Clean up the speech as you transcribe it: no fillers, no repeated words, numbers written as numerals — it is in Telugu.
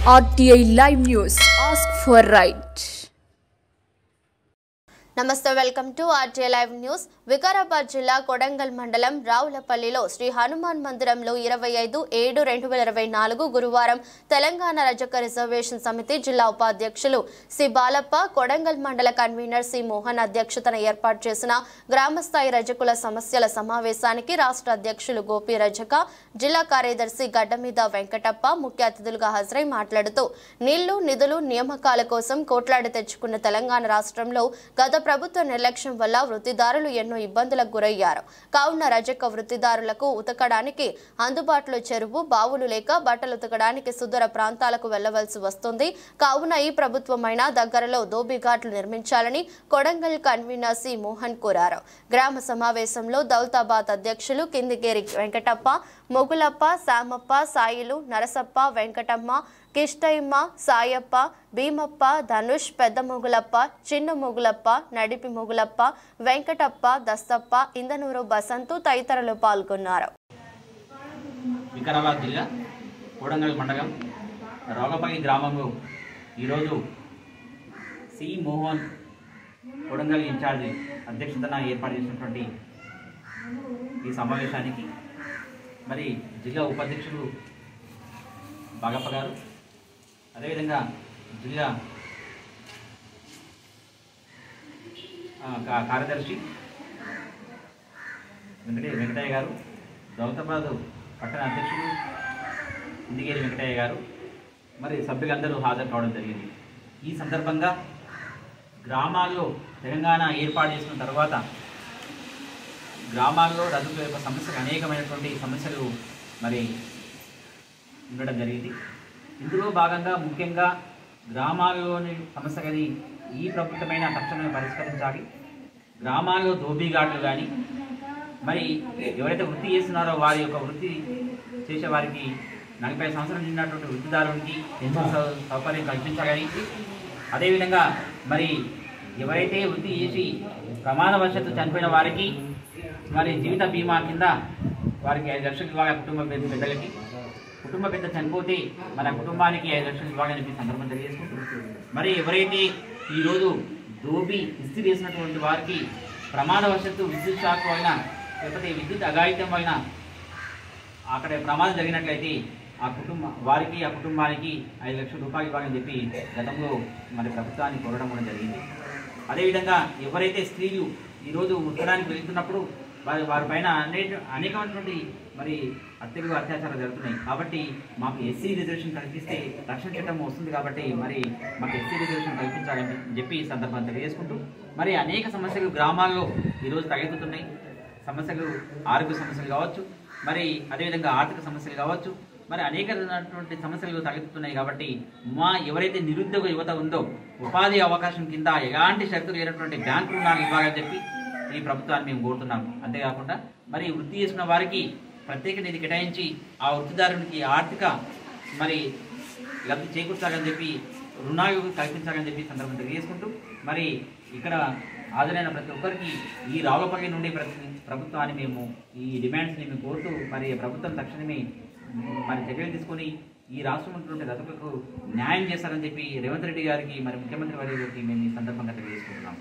RTI Live News. Ask for right. నమస్తే welcome to RTI live news. Vikarabad జిల్లా కొడంగల్ మండలం రావులపల్లిలో శ్రీ హనుమాన్ మందిరంలో 25/7/2024 గురువారం తెలంగాణ రజక రిజర్వేషన్ సమితి జిల్లా ఉపాధ్యక్షులు సి బాలప్ప, కొడంగల్ మండల కన్వీనర్ సి మోహన్ అధ్యక్షతన ఏర్పాటు చేసిన గ్రామస్థాయి రజకుల సమస్యల సమావేశానికి రాష్ట్ర అధ్యక్షులు గోపి రజక, జిల్లా కార్యదర్శి గడ్డమీద వెంకటప్ప ముఖ్య అతిథులుగా హాజరై మాట్లాడుతూ నీళ్లు, నిధులు, నియామకాల కోసం కోట్లాడి తెచ్చుకున్న తెలంగాణ రాష్ట్రంలో గత ప్రభుత్వ నిర్లక్ష్యం వల్ల వృత్తిదారులు ఎన్నో ఇబ్బందులకు గురయ్యారు. కావున రజక వృత్తిదారులకు ఉతకడానికి అందుబాటులో చెరువు, బావులు లేక బట్టలు ఉతకడానికి సుదూర ప్రాంతాలకు వెళ్లవలసి వస్తుంది. కావున ఈ ప్రభుత్వమైన దగ్గరలో దోబిఘాట్లు నిర్మించాలని కొడంగల్ కన్వీనర్ సి మోహన్ కోరారు. గ్రామ సమావేశంలో దౌలతాబాద్ అధ్యక్షులు కిందిగేరి వెంకటప్ప, మొగులప్ప, సామప్ప, సాయిలు, నరసప్ప, వెంకటమ్మ, కిష్టయ్యమ్మ, సాయప్ప, భీమప్ప, ధనుష్, పెద్ద మొగులప్ప, చిన్న మొగులప్ప, నడిపి మొగులప్ప, వెంకటప్ప, దస్తప్ప, ఇందనూరు బసంతు తదితరులు పాల్గొన్నారు. వికారాబాద్ జిల్లా కోడంగల్ మండలం రావులపల్లి గ్రామంలో ఈరోజు సి మోహన్ కోడంగల్ ఇన్ఛార్జి అధ్యక్షతన ఏర్పాటు చేసినటువంటి ఈ సమావేశానికి మరి జిల్లా ఉపాధ్యక్షులు బాగప్ప గారు, అదేవిధంగా జిల్లా కార్యదర్శి వెంకటయ్య గారు, దౌలతాబాద్ పట్టణ అధ్యక్షులు ఇందిగేరి వెంకటయ్య గారు, మరి సభ్యులందరూ హాజరు కావడం జరిగింది. ఈ సందర్భంగా గ్రామాల్లో తెలంగాణ ఏర్పాటు చేసిన తర్వాత గ్రామాల్లో రజకుల యొక్క సమస్యలు అనేకమైనటువంటి సమస్యలు మరి ఉండడం జరిగింది. ఇందులో భాగంగా ముఖ్యంగా గ్రామాల్లోని సమస్యలని ఈ ప్రభుత్వమైన తక్షణమే పరిష్కరించాలి. గ్రామాల్లో దోబీఘాట్లు కానీ మరి ఎవరైతే వృత్తి చేస్తున్నారో వారి యొక్క వృత్తి చేసే వారికి 40 సంవత్సరాలు నిన్నటువంటి వృత్తిదారునికి పెన్షన్ సౌకర్యం కల్పించాలని, అదేవిధంగా మరి ఎవరైతే వృత్తి చేసి ప్రమాదవశాత్తు చనిపోయిన వారికి మరి జీవిత బీమా కింద వారికి 5 లక్షలు ఇవ్వాలి. పెద్దలకి కుటుంబ పెద్ద చనిపోతే మన కుటుంబానికి 5 లక్షలు ఇవ్వాలని చెప్పి సందర్భం తెలియజేసుకుంటున్నాం. మరి ఎవరైతే ఈరోజు దోబి ఇస్త్రీ చేసినటువంటి వారికి ప్రమాదవశాత్తు విద్యుత్ షాక్ అయినా లేకపోతే విద్యుత్ అఘాయిత్యం అయినా అక్కడ ప్రమాదం జరిగినట్లయితే ఆ కుటుంబానికి 5 లక్షల రూపాయలు ఇవ్వాలని చెప్పి గతంలో మరి ప్రభుత్వాన్ని కోరడం కూడా జరిగింది. అదేవిధంగా ఎవరైతే స్త్రీలు ఈరోజు ఉత్తరానికి వెళ్తున్నప్పుడు వారి పైన అనేకమైనటువంటి మరి హత్యలు, అత్యాచారాలు జరుగుతున్నాయి. కాబట్టి మాకు ఎస్సీ రిజర్వేషన్ కల్పిస్తే రక్షణ చట్టం వస్తుంది. కాబట్టి మరి మాకు ఎస్సీ రిజర్వేషన్ కల్పించాలని చెప్పి ఈ సందర్భాన్ని తెలియజేసుకుంటూ మరి అనేక సమస్యలు గ్రామాల్లో ఈరోజు తలెత్తుతున్నాయి. సమస్యలు ఆరోగ్య సమస్యలు కావచ్చు, మరి అదేవిధంగా ఆర్థిక సమస్యలు కావచ్చు, మరి అనేకమైనటువంటి సమస్యలు తలెత్తుతున్నాయి. కాబట్టి ఎవరైతే నిరుద్యోగ యువత ఉందో ఉపాధి అవకాశం కింద ఎలాంటి షరతులు లేనటువంటి బ్యాంకు రుణాలు ఇవ్వాలని చెప్పి ఈ ప్రభుత్వాన్ని మేము కోరుతున్నాము. అంతేకాకుండా మరి వృత్తి చేసిన వారికి ప్రత్యేక నిధి కేటాయించి ఆ వృత్తిదారునికి ఆర్థిక మరి లబ్ధి చేకూర్చాలని చెప్పి రుణాలు కల్పించాలని చెప్పి సందర్భం తెలియజేసుకుంటూ మరి ఇక్కడ హాజరైన ప్రతి ఒక్కరికి ఈ రావులపల్లి నుండి ప్రభుత్వాన్ని మేము ఈ డిమాండ్స్ని మేము కోరుతూ మరి ప్రభుత్వం తక్షణమే మరి చర్యలు తీసుకొని ఈ రాష్ట్రం ఉన్నటువంటి రజకులకు న్యాయం చేస్తారని చెప్పి రేవంత్ రెడ్డి గారికి మరి ముఖ్యమంత్రి వారికి మేము ఈ సందర్భంగా తెలియజేసుకుంటున్నాము.